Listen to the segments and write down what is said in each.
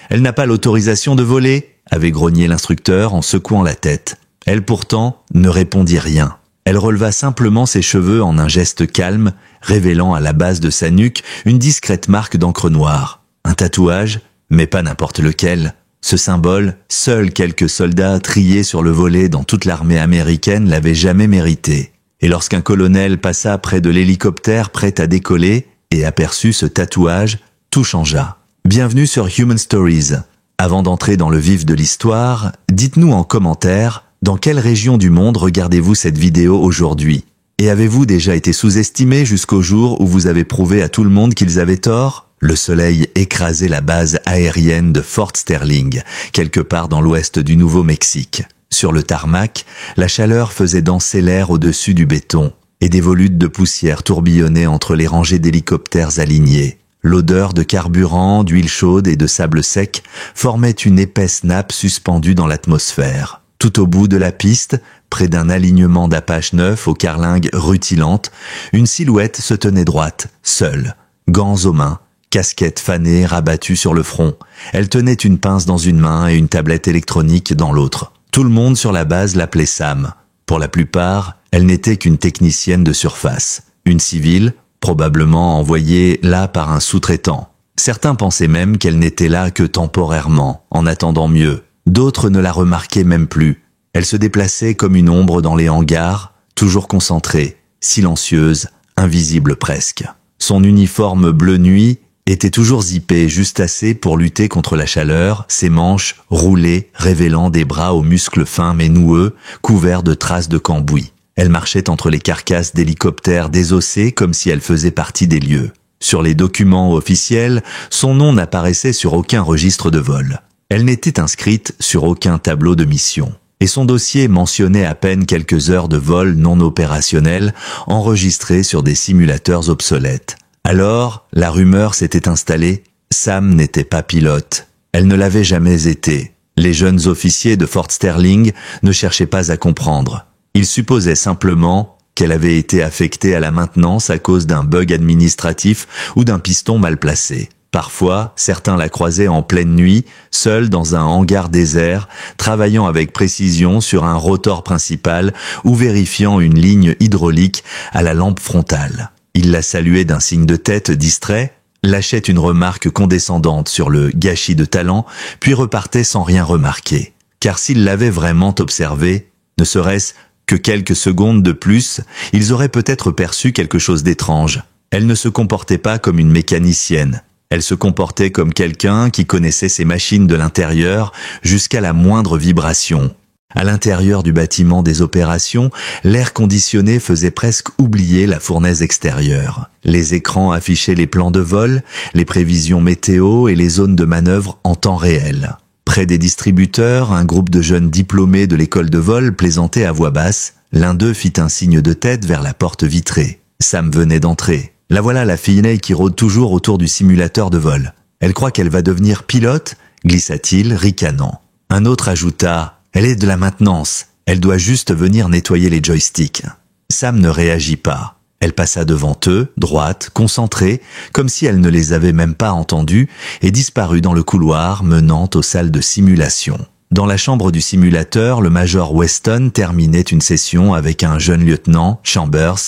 Elle n'a pas l'autorisation de voler, avait grogné l'instructeur en secouant la tête. Elle pourtant ne répondit rien. Elle releva simplement ses cheveux en un geste calme, révélant à la base de sa nuque une discrète marque d'encre noire. Un tatouage, mais pas n'importe lequel. Ce symbole, seuls quelques soldats triés sur le volet dans toute l'armée américaine l'avaient jamais mérité. Et lorsqu'un colonel passa près de l'hélicoptère prêt à décoller et aperçut ce tatouage, tout changea. Bienvenue sur Human Stories. Avant d'entrer dans le vif de l'histoire, dites-nous en commentaire dans quelle région du monde regardez-vous cette vidéo aujourd'hui. Et avez-vous déjà été sous-estimé jusqu'au jour où vous avez prouvé à tout le monde qu'ils avaient tort? Le soleil écrasait la base aérienne de Fort Sterling, quelque part dans l'ouest du Nouveau-Mexique. Sur le tarmac, la chaleur faisait danser l'air au-dessus du béton, et des volutes de poussière tourbillonnaient entre les rangées d'hélicoptères alignés. L'odeur de carburant, d'huile chaude et de sable sec formait une épaisse nappe suspendue dans l'atmosphère. Tout au bout de la piste, près d'un alignement d'Apache 9 aux carlingues rutilantes, une silhouette se tenait droite, seule, gants aux mains, casquette fanée rabattue sur le front. Elle tenait une pince dans une main et une tablette électronique dans l'autre. Tout le monde sur la base l'appelait Sam. Pour la plupart, elle n'était qu'une technicienne de surface, une civile, probablement envoyée là par un sous-traitant. Certains pensaient même qu'elle n'était là que temporairement, en attendant mieux. D'autres ne la remarquaient même plus. Elle se déplaçait comme une ombre dans les hangars, toujours concentrée, silencieuse, invisible presque. Son uniforme bleu nuit était toujours zippé juste assez pour lutter contre la chaleur, ses manches roulées, révélant des bras aux muscles fins mais noueux, couverts de traces de cambouis. Elle marchait entre les carcasses d'hélicoptères désossés comme si elle faisait partie des lieux. Sur les documents officiels, son nom n'apparaissait sur aucun registre de vol. Elle n'était inscrite sur aucun tableau de mission. Et son dossier mentionnait à peine quelques heures de vol non opérationnels enregistrés sur des simulateurs obsolètes. Alors, la rumeur s'était installée, Sam n'était pas pilote. Elle ne l'avait jamais été. Les jeunes officiers de Fort Sterling ne cherchaient pas à comprendre. Ils supposaient simplement qu'elle avait été affectée à la maintenance à cause d'un bug administratif ou d'un piston mal placé. Parfois, certains la croisaient en pleine nuit, seule dans un hangar désert, travaillant avec précision sur un rotor principal ou vérifiant une ligne hydraulique à la lampe frontale. Ils la saluaient d'un signe de tête distrait, lâchaient une remarque condescendante sur le gâchis de talent, puis repartaient sans rien remarquer. Car s'ils l'avaient vraiment observée, ne serait-ce que quelques secondes de plus, ils auraient peut-être perçu quelque chose d'étrange. Elle ne se comportait pas comme une mécanicienne. Elle se comportait comme quelqu'un qui connaissait ses machines de l'intérieur jusqu'à la moindre vibration. À l'intérieur du bâtiment des opérations, l'air conditionné faisait presque oublier la fournaise extérieure. Les écrans affichaient les plans de vol, les prévisions météo et les zones de manœuvre en temps réel. Près des distributeurs, un groupe de jeunes diplômés de l'école de vol plaisantait à voix basse. L'un d'eux fit un signe de tête vers la porte vitrée. Sam venait d'entrer. La voilà la fille qui rôde toujours autour du simulateur de vol. Elle croit qu'elle va devenir pilote, glissa-t-il, ricanant. Un autre ajouta « Elle est de la maintenance, elle doit juste venir nettoyer les joysticks ». Sam ne réagit pas. Elle passa devant eux, droite, concentrée, comme si elle ne les avait même pas entendus, et disparut dans le couloir menant aux salles de simulation. Dans la chambre du simulateur, le major Weston terminait une session avec un jeune lieutenant, Chambers,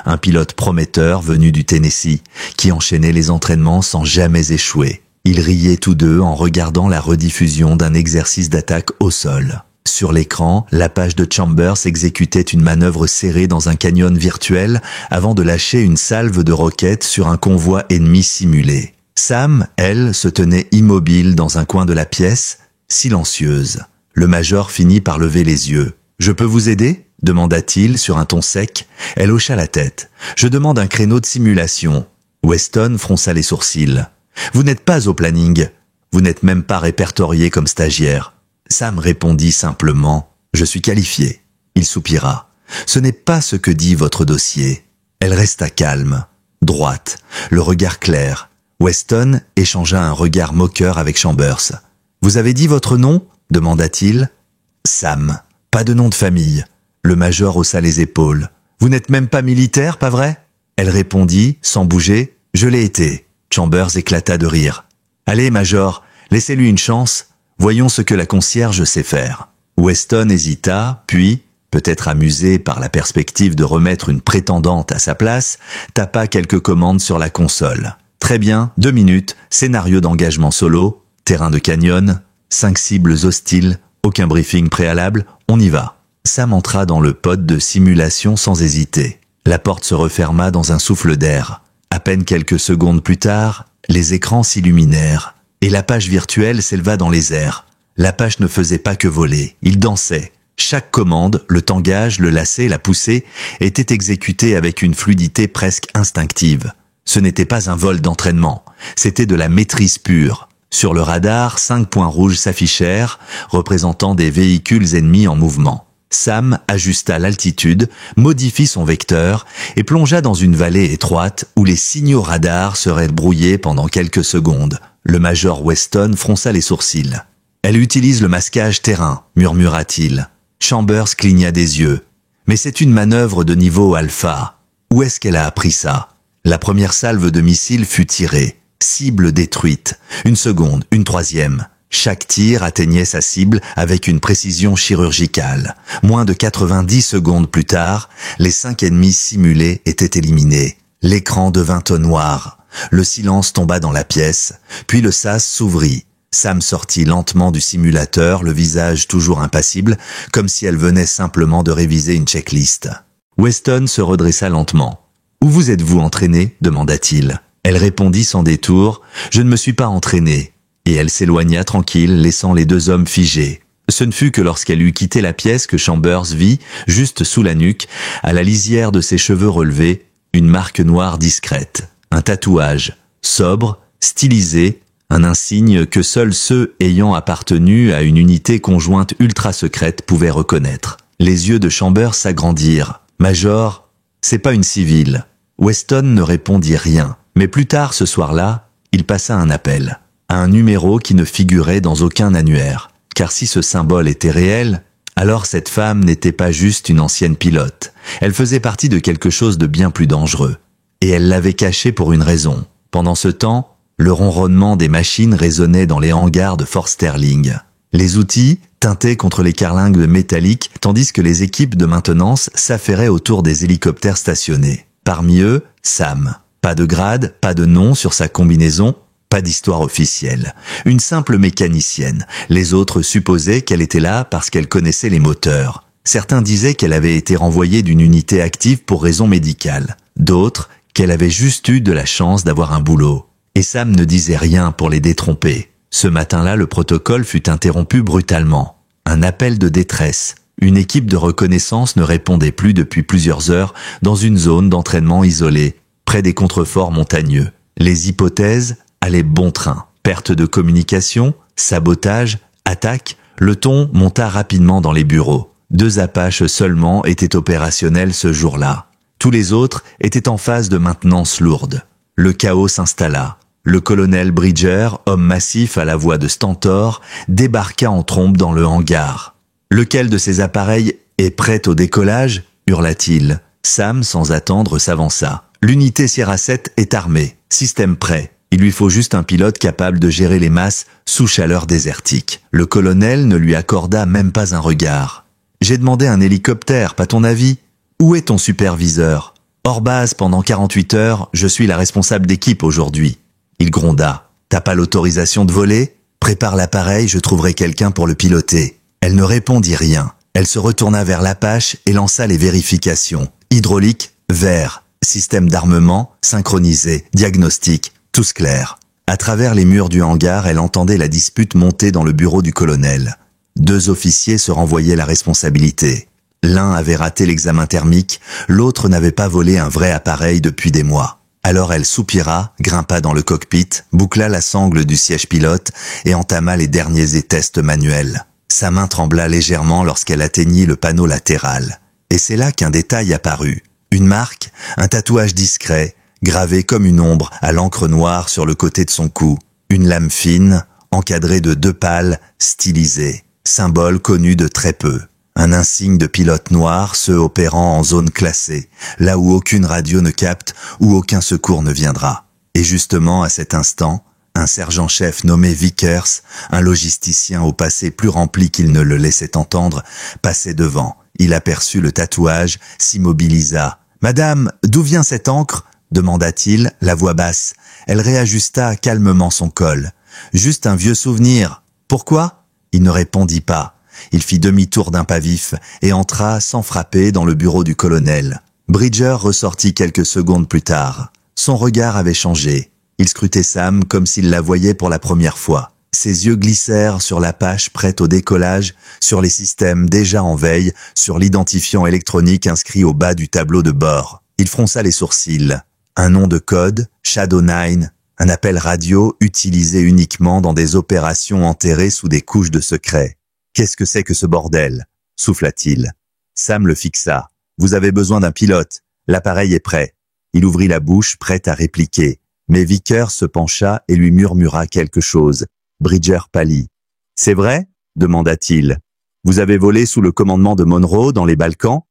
un pilote prometteur venu du Tennessee, qui enchaînait les entraînements sans jamais échouer. Ils riaient tous deux en regardant la rediffusion d'un exercice d'attaque au sol. Sur l'écran, la page de Chambers exécutait une manœuvre serrée dans un canyon virtuel avant de lâcher une salve de roquettes sur un convoi ennemi simulé. Sam, elle, se tenait immobile dans un coin de la pièce, silencieuse. Le major finit par lever les yeux. « Je peux vous aider ?» demanda-t-il sur un ton sec. Elle hocha la tête. « Je demande un créneau de simulation. » Weston fronça les sourcils. « Vous n'êtes pas au planning. Vous n'êtes même pas répertorié comme stagiaire. » Sam répondit simplement « Je suis qualifié. » Il soupira. « Ce n'est pas ce que dit votre dossier. » Elle resta calme, droite, le regard clair. Weston échangea un regard moqueur avec Chambers. « Vous avez dit votre nom ?» demanda-t-il. « Sam. Pas de nom de famille. » Le major haussa les épaules. « Vous n'êtes même pas militaire, pas vrai ?» Elle répondit, sans bouger. « Je l'ai été. » Chambers éclata de rire. « Allez, major, Laissez-lui une chance, voyons ce que la concierge sait faire. Weston hésita, puis, peut-être amusé par la perspective de remettre une prétendante à sa place, tapa quelques commandes sur la console. Très bien, 2 minutes, scénario d'engagement solo, terrain de canyon, 5 cibles hostiles, aucun briefing préalable, on y va. Sam entra dans le pod de simulation sans hésiter. La porte se referma dans un souffle d'air. À peine quelques secondes plus tard, les écrans s'illuminèrent, et la page virtuelle s'éleva dans les airs. L'Apache ne faisait pas que voler, il dansait. Chaque commande, le tangage, le lacet, la poussée, était exécutée avec une fluidité presque instinctive. Ce n'était pas un vol d'entraînement, c'était de la maîtrise pure. Sur le radar, 5 points rouges s'affichèrent, représentant des véhicules ennemis en mouvement. Sam ajusta l'altitude, modifie son vecteur et plongea dans une vallée étroite où les signaux radars seraient brouillés pendant quelques secondes. Le major Weston fronça les sourcils. « Elle utilise le masquage terrain », murmura-t-il. Chambers cligna des yeux. « Mais c'est une manœuvre de niveau alpha. Où est-ce qu'elle a appris ça ?» La première salve de missiles fut tirée. Cible détruite. Une seconde, une troisième. Chaque tir atteignait sa cible avec une précision chirurgicale. Moins de 90 secondes plus tard, les 5 ennemis simulés étaient éliminés. L'écran devint au noir. Le silence tomba dans la pièce, puis le sas s'ouvrit. Sam sortit lentement du simulateur, le visage toujours impassible, comme si elle venait simplement de réviser une checklist. Weston se redressa lentement. « Où vous êtes-vous entraîné ?» demanda-t-il. Elle répondit sans détour « Je ne me suis pas entraîné ». Et elle s'éloigna tranquille, laissant les 2 hommes figés. Ce ne fut que lorsqu'elle eut quitté la pièce que Chambers vit, juste sous la nuque, à la lisière de ses cheveux relevés, une marque noire discrète. Un tatouage, sobre, stylisé, un insigne que seuls ceux ayant appartenu à une unité conjointe ultra secrète pouvaient reconnaître. Les yeux de Chambers s'agrandirent. « Major, c'est pas une civile. » Weston ne répondit rien. Mais plus tard ce soir-là, il passa un appel. À un numéro qui ne figurait dans aucun annuaire. Car si ce symbole était réel, alors cette femme n'était pas juste une ancienne pilote. Elle faisait partie de quelque chose de bien plus dangereux. Et elle l'avait caché pour une raison. Pendant ce temps, le ronronnement des machines résonnait dans les hangars de Fort Sterling. Les outils teintaient contre les carlingues métalliques, tandis que les équipes de maintenance s'affairaient autour des hélicoptères stationnés. Parmi eux, Sam. Pas de grade, pas de nom sur sa combinaison, pas d'histoire officielle. Une simple mécanicienne. Les autres supposaient qu'elle était là parce qu'elle connaissait les moteurs. Certains disaient qu'elle avait été renvoyée d'une unité active pour raison médicale. D'autres, qu'elle avait juste eu de la chance d'avoir un boulot. Et Sam ne disait rien pour les détromper. Ce matin-là, le protocole fut interrompu brutalement. Un appel de détresse. Une équipe de reconnaissance ne répondait plus depuis plusieurs heures dans une zone d'entraînement isolée, près des contreforts montagneux. Les hypothèses allaient bon train. Perte de communication, sabotage, attaque, le ton monta rapidement dans les bureaux. 2 Apaches seulement étaient opérationnels ce jour-là. Tous les autres étaient en phase de maintenance lourde. Le chaos s'installa. Le colonel Bridger, homme massif à la voix de Stentor, débarqua en trombe dans le hangar. « Lequel de ces appareils est prêt au décollage ?» hurla-t-il. Sam, sans attendre, s'avança. « L'unité Sierra 7 est armée. Système prêt. Il lui faut juste un pilote capable de gérer les masses sous chaleur désertique. » Le colonel ne lui accorda même pas un regard. « J'ai demandé un hélicoptère, pas ton avis ? Où est ton superviseur ? Hors base pendant 48 heures, je suis la responsable d'équipe aujourd'hui. » Il gronda. « T'as pas l'autorisation de voler ? Prépare l'appareil, je trouverai quelqu'un pour le piloter. » Elle ne répondit rien. Elle se retourna vers l'Apache et lança les vérifications. Hydraulique, vert. Système d'armement, synchronisé. Diagnostic, tous clairs. À travers les murs du hangar, elle entendait la dispute monter dans le bureau du colonel. 2 officiers se renvoyaient la responsabilité. L'un avait raté l'examen thermique, l'autre n'avait pas volé un vrai appareil depuis des mois. Alors elle soupira, grimpa dans le cockpit, boucla la sangle du siège pilote et entama les derniers tests manuels. Sa main trembla légèrement lorsqu'elle atteignit le panneau latéral. Et c'est là qu'un détail apparut. Une marque, un tatouage discret, gravé comme une ombre à l'encre noire sur le côté de son cou. Une lame fine, encadrée de 2 pales, stylisées. Symbole connu de très peu. Un insigne de pilote noir, ceux opérant en zone classée, là où aucune radio ne capte, où aucun secours ne viendra. Et justement, à cet instant, Un sergent-chef nommé Vickers, un logisticien au passé plus rempli qu'il ne le laissait entendre, passait devant. Il aperçut le tatouage, s'immobilisa. « Madame, d'où vient cette encre ?» demanda-t-il, la voix basse. Elle réajusta calmement son col. « Juste un vieux souvenir. Pourquoi ?» Il ne répondit pas. Il fit demi-tour d'un pas vif et entra sans frapper dans le bureau du colonel. Bridger ressortit quelques secondes plus tard. Son regard avait changé. Il scrutait Sam comme s'il la voyait pour la première fois. Ses yeux glissèrent sur la page prête au décollage, sur les systèmes déjà en veille, sur l'identifiant électronique inscrit au bas du tableau de bord. Il fronça les sourcils. Un nom de code, Shadow 9, un appel radio utilisé uniquement dans des opérations enterrées sous des couches de secret. « Qu'est-ce que c'est que ce bordel ?» souffla-t-il. Sam le fixa. « Vous avez besoin d'un pilote. L'appareil est prêt. » Il ouvrit la bouche, prêt à répliquer. Mais Vickers se pencha et lui murmura quelque chose. Bridger pâlit. « C'est vrai ?» demanda-t-il. « Vous avez volé sous le commandement de Monroe dans les Balkans ?»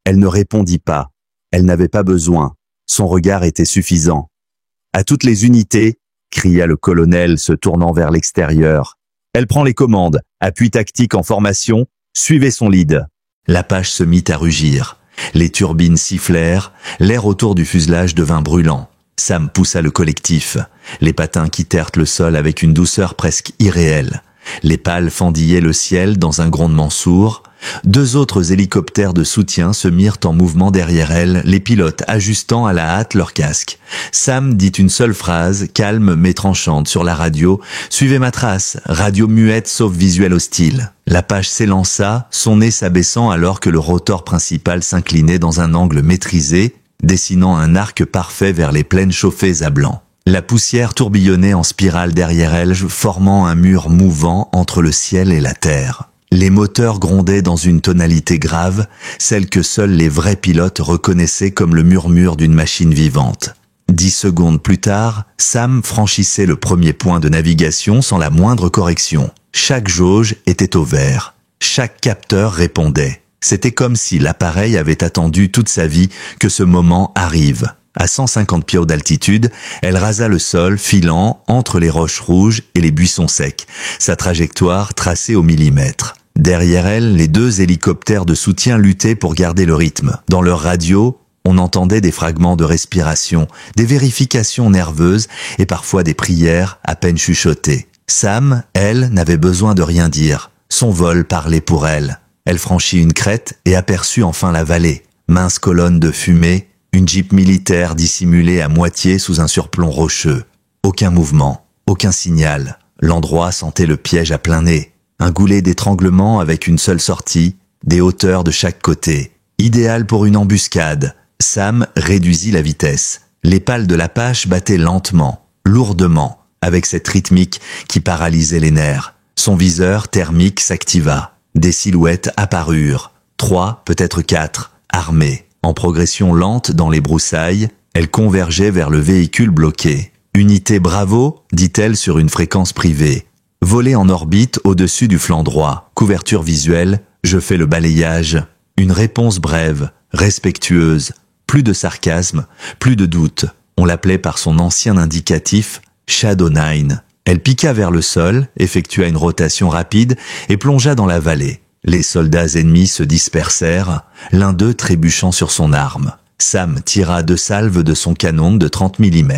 Elle ne répondit pas. Elle n'avait pas besoin. Son regard était suffisant. « À toutes les unités !» cria le colonel se tournant vers l'extérieur. « Elle prend les commandes. Appui tactique en formation. Suivez son lead. » L'Apache se mit à rugir. Les turbines sifflèrent. L'air autour du fuselage devint brûlant. Sam poussa le collectif. Les patins quittèrent le sol avec une douceur presque irréelle. Les pales fendillaient le ciel dans un grondement sourd. Deux autres hélicoptères de soutien se mirent en mouvement derrière elles, les pilotes ajustant à la hâte leurs casques. Sam dit une seule phrase, calme mais tranchante, sur la radio. « Suivez ma trace, radio muette sauf visuel hostile. » L'Apache s'élança, son nez s'abaissant alors que le rotor principal s'inclinait dans un angle maîtrisé, dessinant un arc parfait vers les plaines chauffées à blanc. La poussière tourbillonnait en spirale derrière elle, formant un mur mouvant entre le ciel et la terre. Les moteurs grondaient dans une tonalité grave, celle que seuls les vrais pilotes reconnaissaient comme le murmure d'une machine vivante. 10 secondes plus tard, Sam franchissait le premier point de navigation sans la moindre correction. Chaque jauge était au vert. Chaque capteur répondait. C'était comme si l'appareil avait attendu toute sa vie que ce moment arrive. À 150 pieds d'altitude, elle rasa le sol, filant entre les roches rouges et les buissons secs, sa trajectoire tracée au millimètre. Derrière elle, les deux hélicoptères de soutien luttaient pour garder le rythme. Dans leur radio, on entendait des fragments de respiration, des vérifications nerveuses et parfois des prières à peine chuchotées. Sam, elle, n'avait besoin de rien dire. Son vol parlait pour elle. Elle franchit une crête et aperçut enfin la vallée. Mince colonne de fumée, une jeep militaire dissimulée à moitié sous un surplomb rocheux. Aucun mouvement, aucun signal. L'endroit sentait le piège à plein nez. Un goulet d'étranglement avec une seule sortie, des hauteurs de chaque côté. Idéal pour une embuscade. Sam réduisit la vitesse. Les pales de l'Apache battaient lentement, lourdement, avec cette rythmique qui paralysait les nerfs. Son viseur thermique s'activa. Des silhouettes apparurent. 3, peut-être 4, armées. En progression lente dans les broussailles, elle convergeait vers le véhicule bloqué. « Unité Bravo » dit-elle sur une fréquence privée. « Voler en orbite au-dessus du flanc droit. Couverture visuelle, je fais le balayage. » Une réponse brève, respectueuse. Plus de sarcasme, plus de doute. On l'appelait par son ancien indicatif « Shadow 9 ». Elle piqua vers le sol, effectua une rotation rapide et plongea dans la vallée. Les soldats ennemis se dispersèrent, l'un d'eux trébuchant sur son arme. Sam tira 2 salves de son canon de 30 mm.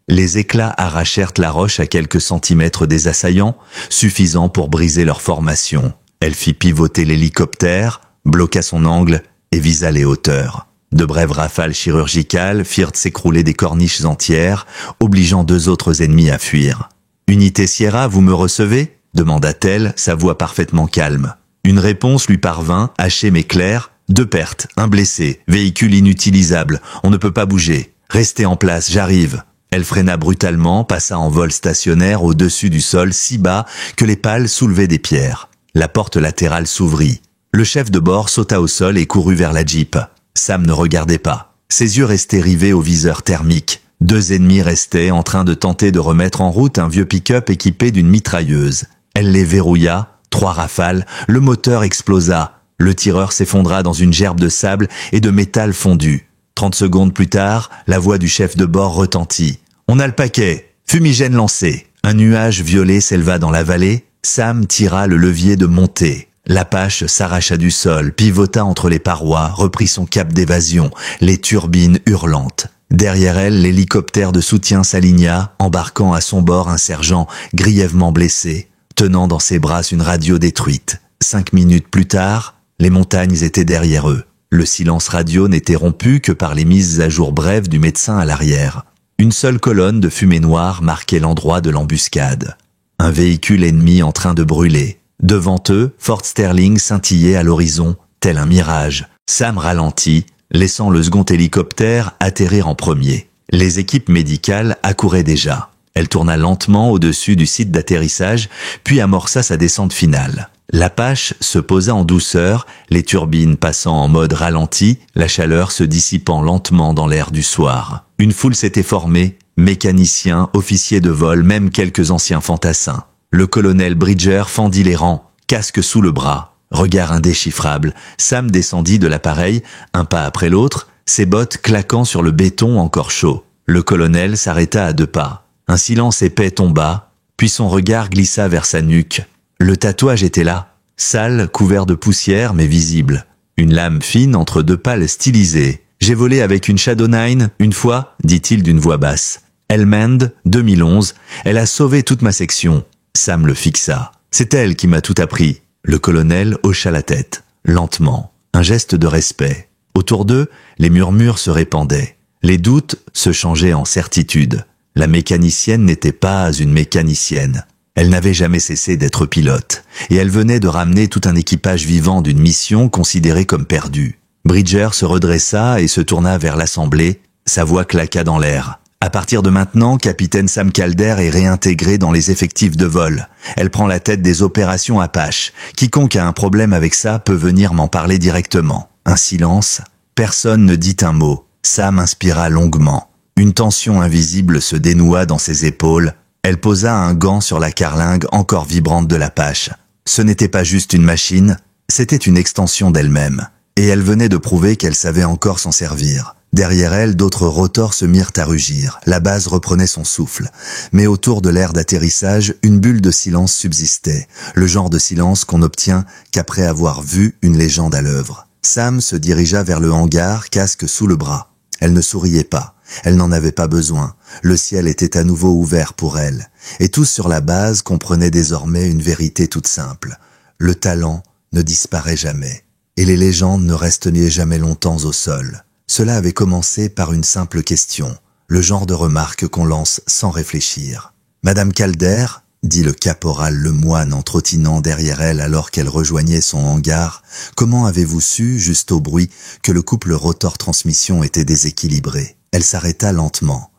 Les éclats arrachèrent la roche à quelques centimètres des assaillants, suffisant pour briser leur formation. Elle fit pivoter l'hélicoptère, bloqua son angle et visa les hauteurs. De brèves rafales chirurgicales firent s'écrouler des corniches entières, obligeant 2 autres ennemis à fuir. « Unité Sierra, vous me recevez ?» demanda-t-elle, sa voix parfaitement calme. Une réponse lui parvint, hachée mais claire. 2 pertes, 1 blessé, véhicule inutilisable, on ne peut pas bouger. Restez en place, j'arrive. Elle freina brutalement, passa en vol stationnaire au-dessus du sol si bas que les pales soulevaient des pierres. La porte latérale s'ouvrit. Le chef de bord sauta au sol et courut vers la Jeep. Sam ne regardait pas. Ses yeux restaient rivés au viseur thermique. 2 ennemis restaient en train de tenter de remettre en route un vieux pick-up équipé d'une mitrailleuse. Elle les verrouilla. 3 rafales, le moteur explosa. Le tireur s'effondra dans une gerbe de sable et de métal fondu. 30 secondes plus tard, la voix du chef de bord retentit. « On a le paquet. Fumigène lancé. Un nuage violet s'éleva dans la vallée. Sam tira le levier de montée. L'Apache s'arracha du sol, pivota entre les parois, reprit son cap d'évasion, les turbines hurlantes. Derrière elle, l'hélicoptère de soutien s'aligna, embarquant à son bord un sergent grièvement blessé, tenant dans ses bras une radio détruite. 5 minutes plus tard, les montagnes étaient derrière eux. Le silence radio n'était rompu que par les mises à jour brèves du médecin à l'arrière. Une seule colonne de fumée noire marquait l'endroit de l'embuscade. Un véhicule ennemi en train de brûler. Devant eux, Fort Sterling scintillait à l'horizon, tel un mirage. Sam ralentit, laissant le second hélicoptère atterrir en premier. Les équipes médicales accouraient déjà. Elle tourna lentement au-dessus du site d'atterrissage, puis amorça sa descente finale. L'Apache se posa en douceur, les turbines passant en mode ralenti, la chaleur se dissipant lentement dans l'air du soir. Une foule s'était formée, mécaniciens, officiers de vol, même quelques anciens fantassins. Le colonel Bridger fendit les rangs, casque sous le bras. Regard indéchiffrable, Sam descendit de l'appareil, un pas après l'autre, ses bottes claquant sur le béton encore chaud. Le colonel s'arrêta à 2 pas. Un silence épais tomba, puis son regard glissa vers sa nuque. Le tatouage était là, sale, couvert de poussière mais visible. Une lame fine entre 2 pales stylisées. « J'ai volé avec une Shadow 9 une fois », dit-il d'une voix basse. « Helmand, 2011, elle a sauvé toute ma section. » Sam le fixa. « C'est elle qui m'a tout appris. » Le colonel hocha la tête, lentement, un geste de respect. Autour d'eux, les murmures se répandaient. Les doutes se changeaient en certitude. La mécanicienne n'était pas une mécanicienne. Elle n'avait jamais cessé d'être pilote, et elle venait de ramener tout un équipage vivant d'une mission considérée comme perdue. Bridger se redressa et se tourna vers l'assemblée, sa voix claqua dans l'air. À partir de maintenant, capitaine Sam Calder est réintégré dans les effectifs de vol. Elle prend la tête des opérations Apache. Quiconque a un problème avec ça peut venir m'en parler directement. Un silence. Personne ne dit un mot. Sam inspira longuement. Une tension invisible se dénoua dans ses épaules. Elle posa un gant sur la carlingue encore vibrante de l'Apache. Ce n'était pas juste une machine, c'était une extension d'elle-même. Et elle venait de prouver qu'elle savait encore s'en servir. Derrière elle, d'autres rotors se mirent à rugir. La base reprenait son souffle. Mais autour de l'aire d'atterrissage, une bulle de silence subsistait. Le genre de silence qu'on n'obtient qu'après avoir vu une légende à l'œuvre. Sam se dirigea vers le hangar, casque sous le bras. Elle ne souriait pas. Elle n'en avait pas besoin. Le ciel était à nouveau ouvert pour elle. Et tous sur la base comprenaient désormais une vérité toute simple. Le talent ne disparaît jamais. Et les légendes ne restent jamais longtemps au sol. Cela avait commencé par une simple question, le genre de remarque qu'on lance sans réfléchir. « Madame Calder ?» dit le caporal Lemoine en trottinant derrière elle alors qu'elle rejoignait son hangar. « Comment avez-vous su, juste au bruit, que le couple rotor-transmission était déséquilibré ?» Elle s'arrêta lentement,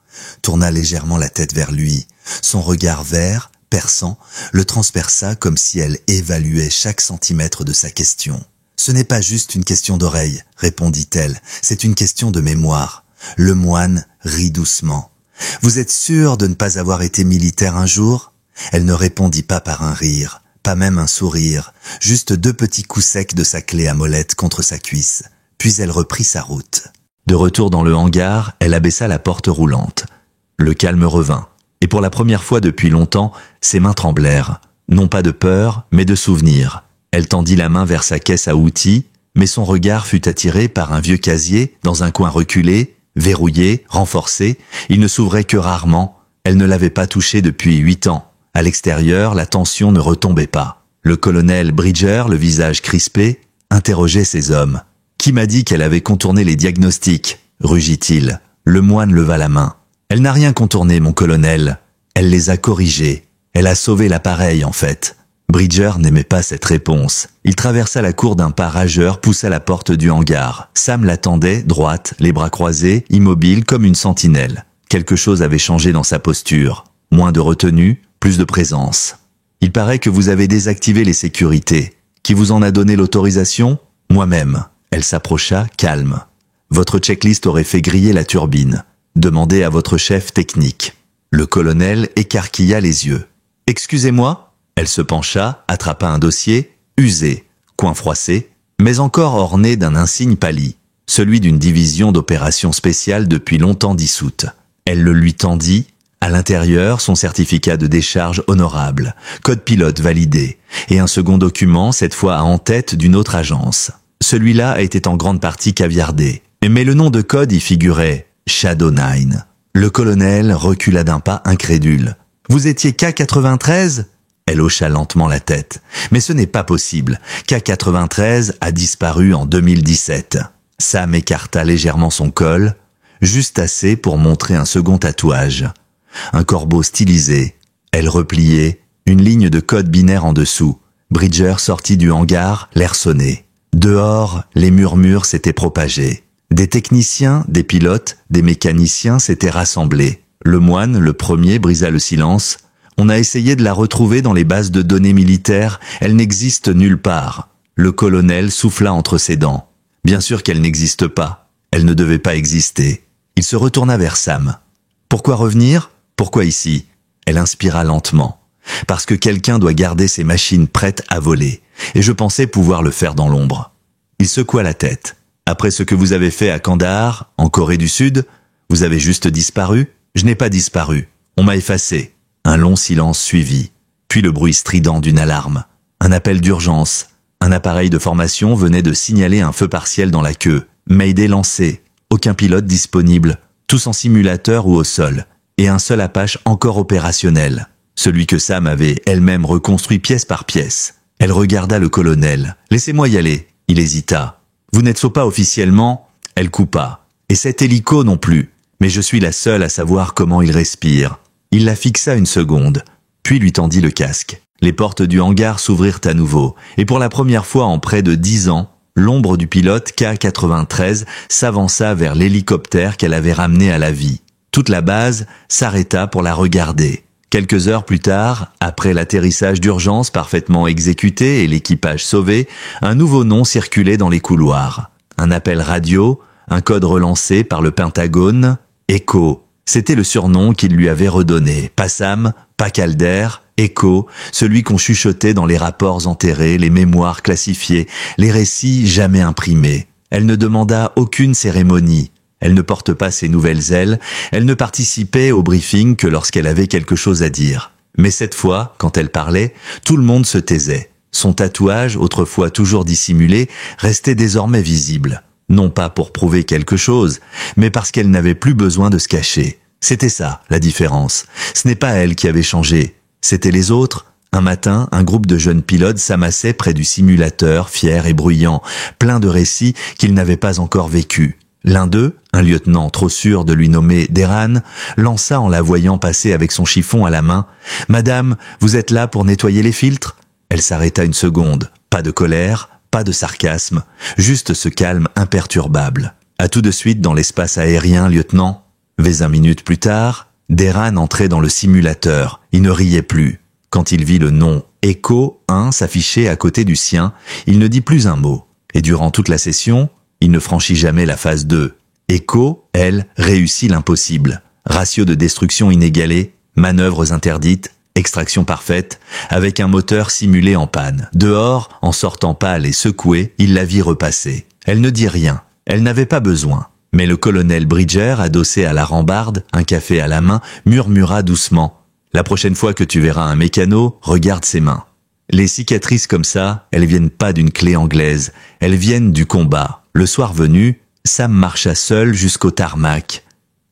tourna légèrement la tête vers lui. Son regard vert, perçant, le transperça comme si elle évaluait chaque centimètre de sa question. « Ce n'est pas juste une question d'oreille, répondit-elle, c'est une question de mémoire. » Lemoine rit doucement. « Vous êtes sûr de ne pas avoir été militaire un jour ?» Elle ne répondit pas par un rire, pas même un sourire, juste 2 petits coups secs de sa clé à molette contre sa cuisse. Puis elle reprit sa route. De retour dans le hangar, elle abaissa la porte roulante. Le calme revint, et pour la première fois depuis longtemps, ses mains tremblèrent, non pas de peur, mais de souvenir. Elle tendit la main vers sa caisse à outils, mais son regard fut attiré par un vieux casier, dans un coin reculé, verrouillé, renforcé. Il ne s'ouvrait que rarement. Elle ne l'avait pas touché depuis 8 ans. À l'extérieur, la tension ne retombait pas. Le colonel Bridger, le visage crispé, interrogeait ses hommes. « Qui m'a dit qu'elle avait contourné les diagnostics ?» rugit-il. Lemoine leva la main. « Elle n'a rien contourné, mon colonel. Elle les a corrigés. Elle a sauvé l'appareil, en fait. » Bridger n'aimait pas cette réponse. Il traversa la cour d'un pas rageur, poussa la porte du hangar. Sam l'attendait, droite, les bras croisés, immobile comme une sentinelle. Quelque chose avait changé dans sa posture. Moins de retenue, plus de présence. « Il paraît que vous avez désactivé les sécurités. Qui vous en a donné l'autorisation ? Moi-même. » Elle s'approcha, calme. « Votre checklist aurait fait griller la turbine. Demandez à votre chef technique. » Le colonel écarquilla les yeux. « Excusez-moi ?» Elle se pencha, attrapa un dossier, usé, coin froissé, mais encore orné d'un insigne pâli, celui d'une division d'opérations spéciales depuis longtemps dissoute. Elle le lui tendit, À l'intérieur, son certificat de décharge honorable, code pilote validé, et un second document, cette fois en tête d'une autre agence. Celui-là était en grande partie caviardé, mais le nom de code y figurait Shadow 9. Le colonel recula d'un pas incrédule. « Vous étiez K-93 » Elle hocha lentement la tête. « Mais ce n'est pas possible. K-93 a disparu en 2017. » Sam écarta légèrement son col, juste assez pour montrer un second tatouage. Un corbeau stylisé. Elle repliait, une ligne de code binaire en dessous. Bridger sortit du hangar, l'air sonné. Dehors, les murmures s'étaient propagés. Des techniciens, des pilotes, des mécaniciens s'étaient rassemblés. Le moine, le premier, brisa le silence. On a essayé de la retrouver dans les bases de données militaires. Elle n'existe nulle part. Le colonel souffla entre ses dents. Bien sûr qu'elle n'existe pas. Elle ne devait pas exister. Il se retourna vers Sam. Pourquoi revenir ? Pourquoi ici ? Elle inspira lentement. Parce que quelqu'un doit garder ses machines prêtes à voler. Et je pensais pouvoir le faire dans l'ombre. Il secoua la tête. Après ce que vous avez fait à Kandahar, en Corée du Sud, vous avez juste disparu ? Je n'ai pas disparu. On m'a effacé. Un long silence suivit. Puis le bruit strident d'une alarme. Un appel d'urgence. Un appareil de formation venait de signaler un feu partiel dans la queue. Mayday lancé. Aucun pilote disponible. Tous en simulateur ou au sol. Et un seul Apache encore opérationnel. Celui que Sam avait elle-même reconstruit pièce par pièce. Elle regarda le colonel. « Laissez-moi y aller. » Il hésita. « Vous n'êtes pas officiellement ?» Elle coupa. « Et cet hélico non plus. Mais je suis la seule à savoir comment il respire. » Il la fixa une seconde, puis lui tendit le casque. Les portes du hangar s'ouvrirent à nouveau, et pour la première fois en près de 10 ans, l'ombre du pilote K-93 s'avança vers l'hélicoptère qu'elle avait ramené à la vie. Toute la base s'arrêta pour la regarder. Quelques heures plus tard, après l'atterrissage d'urgence parfaitement exécuté et l'équipage sauvé, un nouveau nom circulait dans les couloirs. Un appel radio, un code relancé par le Pentagone, Echo. C'était le surnom qu'il lui avait redonné. Pas Sam, pas Calder, Echo, celui qu'on chuchotait dans les rapports enterrés, les mémoires classifiées, les récits jamais imprimés. Elle ne demanda aucune cérémonie. Elle ne porte pas ses nouvelles ailes, elle ne participait au briefing que lorsqu'elle avait quelque chose à dire. Mais cette fois, quand elle parlait, tout le monde se taisait. Son tatouage, autrefois toujours dissimulé, restait désormais visible. Non pas pour prouver quelque chose, mais parce qu'elle n'avait plus besoin de se cacher. C'était ça, la différence. Ce n'est pas elle qui avait changé, c'était les autres. Un matin, un groupe de jeunes pilotes s'amassait près du simulateur, fier et bruyant, plein de récits qu'ils n'avaient pas encore vécus. L'un d'eux, un lieutenant trop sûr de lui nommer Deran, lança en la voyant passer avec son chiffon à la main. « Madame, vous êtes là pour nettoyer les filtres ?» Elle s'arrêta une seconde. Pas de colère, pas de sarcasme, juste ce calme imperturbable. « À tout de suite dans l'espace aérien, lieutenant. » 20 minutes plus tard, Deran entrait dans le simulateur. Il ne riait plus. Quand il vit le nom Echo 1 s'afficher à côté du sien, il ne dit plus un mot. Et durant toute la session, il ne franchit jamais la phase 2. Echo, elle, réussit l'impossible. Ratio de destruction inégalé, manœuvres interdites, extraction parfaite, avec un moteur simulé en panne. Dehors, en sortant pâle et secouée, il la vit repasser. Elle ne dit rien. Elle n'avait pas besoin. Mais le colonel Bridger, adossé à la rambarde, un café à la main, murmura doucement. « La prochaine fois que tu verras un mécano, regarde ses mains. Les cicatrices comme ça, elles viennent pas d'une clé anglaise, elles viennent du combat. » Le soir venu, Sam marcha seul jusqu'au tarmac.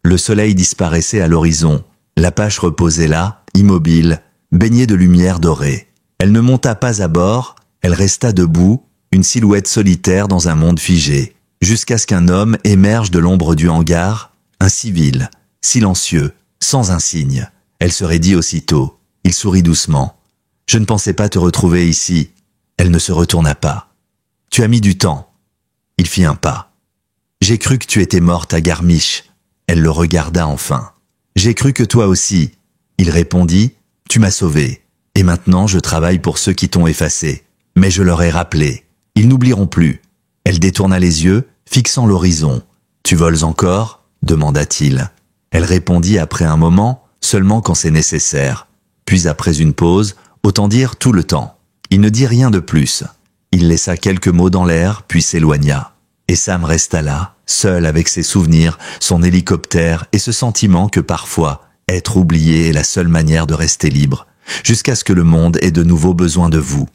Le soleil disparaissait à l'horizon. L'Apache reposait là, immobile, baignée de lumière dorée. Elle ne monta pas à bord, elle resta debout, une silhouette solitaire dans un monde figé, jusqu'à ce qu'un homme émerge de l'ombre du hangar, un civil, silencieux, sans un signe. Elle se raidit aussitôt. Il sourit doucement. « Je ne pensais pas te retrouver ici. » Elle ne se retourna pas. « Tu as mis du temps. » Il fit un pas. « J'ai cru que tu étais morte à Garmisch. » Elle le regarda enfin. « J'ai cru que toi aussi. » Il répondit. « Tu m'as sauvé. Et maintenant je travaille pour ceux qui t'ont effacé. Mais je leur ai rappelé. Ils n'oublieront plus. » Elle détourna les yeux, fixant l'horizon. « Tu voles encore ?» demanda-t-il. Elle répondit après un moment, seulement quand c'est nécessaire. Puis après une pause, autant dire tout le temps. Il ne dit rien de plus. Il laissa quelques mots dans l'air, puis s'éloigna. Et Sam resta là, seul avec ses souvenirs, son hélicoptère et ce sentiment que parfois, Être oublié est la seule manière de rester libre, jusqu'à ce que le monde ait de nouveau besoin de vous.